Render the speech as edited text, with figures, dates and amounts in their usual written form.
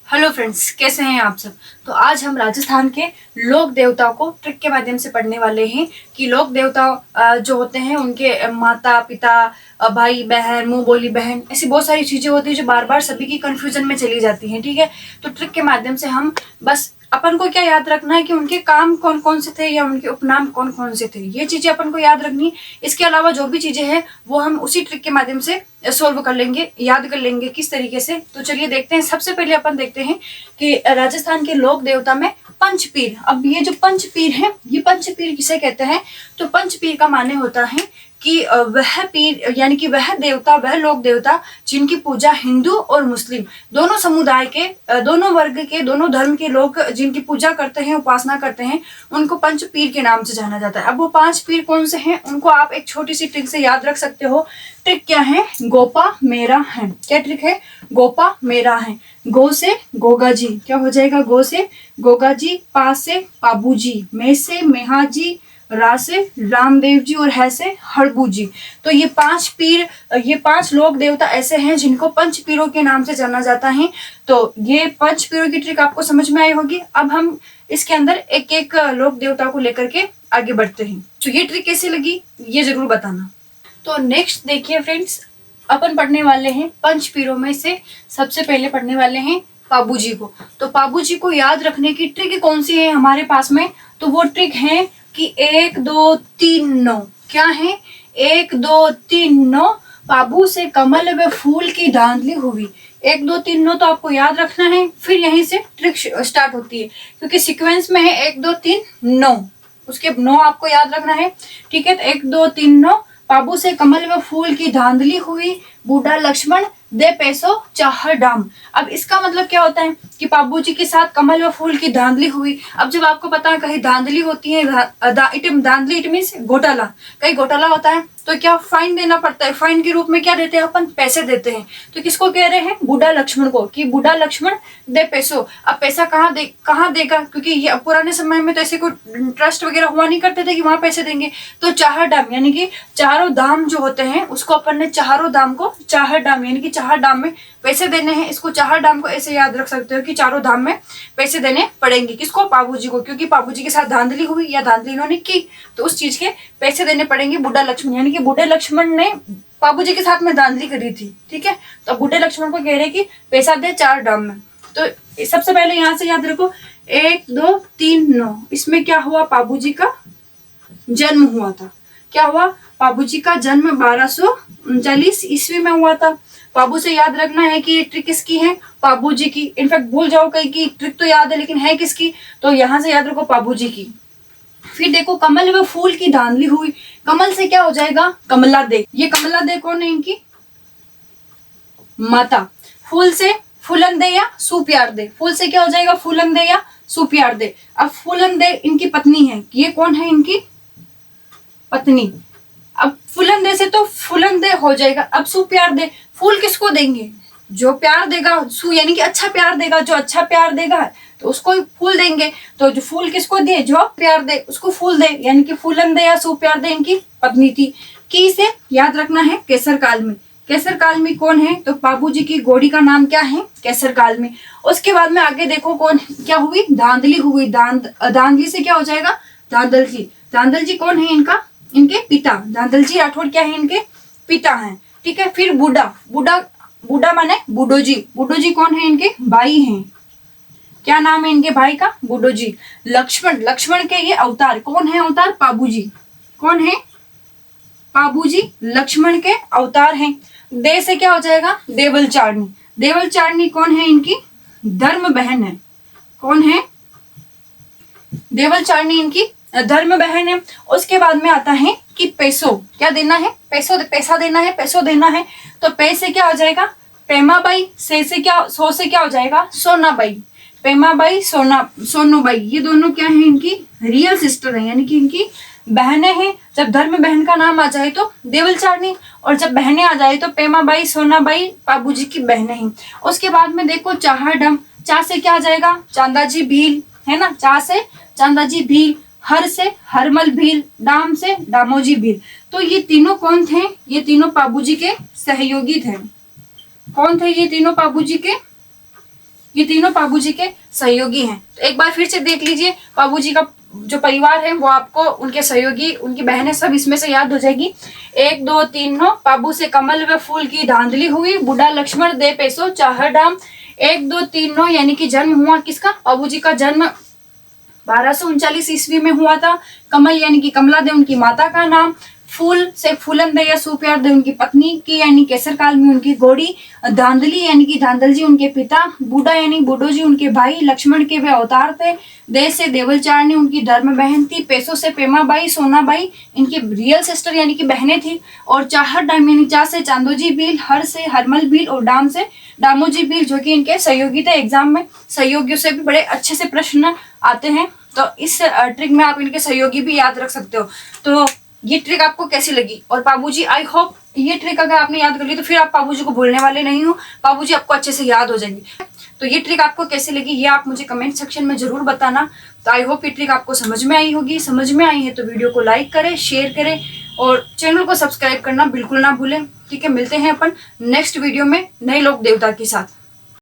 Hello friends, कैसे हैं आप सब। तो आज हम राजस्थान के लोक देवताओं को ट्रिक के माध्यम से पढ़ने वाले हैं कि लोक देवता जो होते हैं उनके माता पिता, भाई बहन, मुंह बोली बहन, ऐसी बहुत सारी चीजें होती है जो बार बार सभी की कंफ्यूजन में चली जाती हैं। ठीक है, तो ट्रिक के माध्यम से हम बस अपन को क्या याद रखना है कि उनके काम कौन कौन से थे या उनके उपनाम कौन कौन से थे, ये चीजें अपन को याद रखनी। इसके अलावा जो भी चीजें हैं वो हम उसी ट्रिक के माध्यम से सोल्व कर लेंगे, याद कर लेंगे किस तरीके से। तो चलिए देखते हैं। सबसे पहले अपन देखते हैं कि राजस्थान के लोक देवता में पंचपीर। अब ये जो पंचपीर है, ये पंचपीर किसे कहते हैं? तो पंचपीर का माने होता है कि वह पीर यानी कि वह देवता, वह लोक देवता जिनकी पूजा हिंदू और मुस्लिम दोनों समुदाय के, दोनों वर्ग के, दोनों धर्म के लोग जिनकी पूजा करते हैं, उपासना करते हैं, उनको पंच पीर के नाम से जाना जाता है। अब वो 5 पीर कौन से हैं उनको आप एक छोटी सी ट्रिक से याद रख सकते हो। ट्रिक क्या है? गोपा मेरा है। क्या ट्रिक है? गोपा मेरा है। गो से गोगा जी, क्या हो जाएगा? गो से गोगा जी, पा से पाबू जी, मे से मेहा जी, रा से रामदेव जी और है से हड़बू जी। तो ये 5 पीर, ये 5 लोक देवता ऐसे हैं जिनको पंच पीरों के नाम से जाना जाता है। तो ये 5 पीरों की ट्रिक आपको समझ में आई होगी। अब हम इसके अंदर एक एक लोक देवता को लेकर के आगे बढ़ते हैं। तो ये ट्रिक कैसी लगी ये जरूर बताना। तो नेक्स्ट देखिए फ्रेंड्स, अपन पढ़ने वाले हैं पंच पीरों में से सबसे पहले पढ़ने वाले हैं पाबू जी को। तो पाबू जी को याद रखने की ट्रिक कौन सी है हमारे पास में? तो वो ट्रिक है कि 1 2 3 9। क्या है? 1 2 3 9। पाबू से कमल व फूल की धांधली हुई। 1 2 3 9 तो आपको याद रखना है, फिर यहीं से ट्रिक स्टार्ट होती है क्योंकि सीक्वेंस में है 1 2 3 9, उसके 9 आपको याद रखना है। ठीक है, तो 1 2 3 9। पाबू से कमल व फूल की धांधली हुई, बूढ़ा लक्ष्मण दे पैसो चाह डाम। अब इसका मतलब क्या होता है कि पाबू जी के साथ कमल व फूल की धांधली हुई। अब जब आपको पता है कहीं धांधली होती है, धांधली इट मीन्स घोटाला, कहीं घोटाला होता है तो क्या फाइन देना पड़ता है। फाइन के रूप में क्या देते हैं अपन? पैसे देते हैं। तो किसको कह रहे हैं? बूढ़ा लक्ष्मण को, कि बूढ़ा लक्ष्मण दे पैसो। अब पैसा कहाँ देगा? क्योंकि ये पुराने समय में तो ऐसे कोई ट्रस्ट वगैरह हुआ नहीं करते थे कि वहां पैसे देंगे। तो चार डाम यानी कि चारों दाम जो होते हैं उसको अपन ने चारों दाम को चार डाम यानी कि चार डाम में पैसे देने हैं। इसको चार डाम को ऐसे याद रख सकते हो कि चारों धाम में पैसे देने पड़ेंगे। किसको? पाबू जी को, क्योंकि पाबू जी के साथ धांधली हुई या धांधली इन्होंने की तो उस चीज के पैसे देने पड़ेंगे बूढ़ा लक्ष्मण। यानी कि बूढ़े लक्ष्मण ने पाबू जी के साथ में धांधली करी थी। ठीक है, तो बूढ़े लक्ष्मण को कह रहे कि पैसा दे 4 डाम में। तो सबसे पहले यहाँ से याद रखो 1 2 3 9। इसमें क्या हुआ? पाबू जी का जन्म हुआ था। क्या हुआ? पाबू जी का जन्म 1239 ईस्वी में हुआ था। पाबू से याद रखना है कि ये ट्रिक किसकी है? पाबू जी की। इनफैक्ट भूल जाओ कहीं की ट्रिक तो याद है लेकिन है किसकी? तो यहां से याद रखो पाबू जी की। फिर देखो कमल व फूल की धांधली हुई। कमल से क्या हो जाएगा? कमला दे। ये कमला दे कौन है? इनकी माता। फूल से फूलन दे या सुप्यार दे। फूल से क्या हो जाएगा? फूलन दे या सुप्यार दे। अब फूलन दे इनकी पत्नी है। ये कौन है? इनकी पत्नी। अब फूलन दे से तो फूलन दे हो जाएगा। अब सुप्यार दे, फूल किसको देंगे? जो प्यार देगा, सु यानी कि अच्छा प्यार देगा, जो अच्छा प्यार देगा तो उसको फूल देंगे। तो जो फूल किसको दे? जो प्यार दे उसको फूल दे, यानी कि फूलन दे या सुप्यार दे इनकी पत्नी थी। की से याद रखना है केसर काल में। केसर काल में कौन है? तो बाबू जी की घोड़ी का नाम क्या है? केसर काल में। उसके बाद में आगे देखो कौन क्या हुई? धांधली हुई। धांधली से क्या हो जाएगा? धांधल जी। धांधल जी कौन है? इनके पिता। धांधल जी राठौड़ क्या है? इनके पिता हैं। ठीक है, फिर बूढ़ा माने बूढ़ो जी। बूढ़ो जी कौन है? इनके भाई हैं। क्या नाम है इनके भाई का? बूढ़ो जी। लक्ष्मण के ये अवतार कौन है? अवतार पाबू जी। कौन है? पाबू जी लक्ष्मण के अवतार हैं। दे से क्या हो जाएगा? देवल चारनी। देवल चारनी कौन है? इनकी धर्म बहन है। कौन है? देवल चारनी इनकी धर्म बहन है। उसके बाद में आता है कि पैसो क्या देना है? पैसा देना है, पैसो देना है। तो पै से क्या हो जाएगा? पेमाबाई। से क्या? सो से क्या हो जाएगा? सोनाबाई। पेमाबाई, सोनूबाई, ये दोनों क्या है? इनकी रियल सिस्टर है, यानी कि इनकी बहनें हैं। जब धर्म बहन का नाम आ जाए तो देवल चारनी, और जब बहनें आ जाए तो पेमाबाई, सोनाबाई पाबू जी की बहनें हैं। उसके बाद में देखो चाहर डम। चा से क्या आ जाएगा? चांदाजी भील, है ना। चा से चांदाजी भील। हर से हरमल भील। डाम से डामोजी भील। तो ये तीनों कौन थे? ये तीनों पाबू जी के सहयोगी थे। कौन थे ये तीनों पाबू जी के? ये तीनों बाबूजी के सहयोगी हैं। तो एक बार फिर से देख लीजिए, बाबूजी का जो परिवार है वो आपको, उनके सहयोगी, उनकी बहनें सब इसमें से याद हो जाएगी। 1 2 3 बाबू से कमल व फूल की धांधली हुई, बूढ़ा लक्ष्मण दे पैसो चाहर डाम। 1 2 3 यानी कि जन्म हुआ किसका? बाबूजी का जन्म 1239 ईस्वी में हुआ था। कमल यानी कि कमला दे उनकी माता का नाम, फूल से फूलन दे या सुप्यार दे उनकी पत्नी की यानी केसर काल में उनकी घोड़ी, धांधली यानी कि धांधल जी उनके पिता, बूढ़ा यानी बूढ़ो जी उनके भाई, लक्ष्मण के वे अवतार थे, देश से देवलचारणी उनकी धर्म बहन थी, पैसों से पेमाबाई सोनाबाई इनकी रियल सिस्टर यानी कि बहनें थी, और चाहर डाम यानी चा से चांदोजी भील, हर से हरमल भील और डाम से दामोजी भील जो कि इनके सहयोगी थे। एग्जाम में सहयोगियों से भी बड़े अच्छे से प्रश्न आते हैं, तो इस ट्रिक में आप इनके सहयोगी भी याद रख सकते हो। तो ये ट्रिक आपको कैसी लगी? और बाबूजी, आई होप ये ट्रिक अगर आपने याद कर ली तो फिर आप बाबूजी को भूलने वाले नहीं हो, बाबूजी आपको अच्छे से याद हो जाएंगे। तो ये ट्रिक आपको कैसी लगी ये आप मुझे कमेंट सेक्शन में जरूर बताना। तो आई होप ये ट्रिक आपको समझ में आई होगी। समझ में आई है तो वीडियो को लाइक करें, शेयर करें और चैनल को सब्सक्राइब करना बिल्कुल ना भूलें। ठीक है, मिलते हैं अपन नेक्स्ट वीडियो में नए लोक देवता के साथ।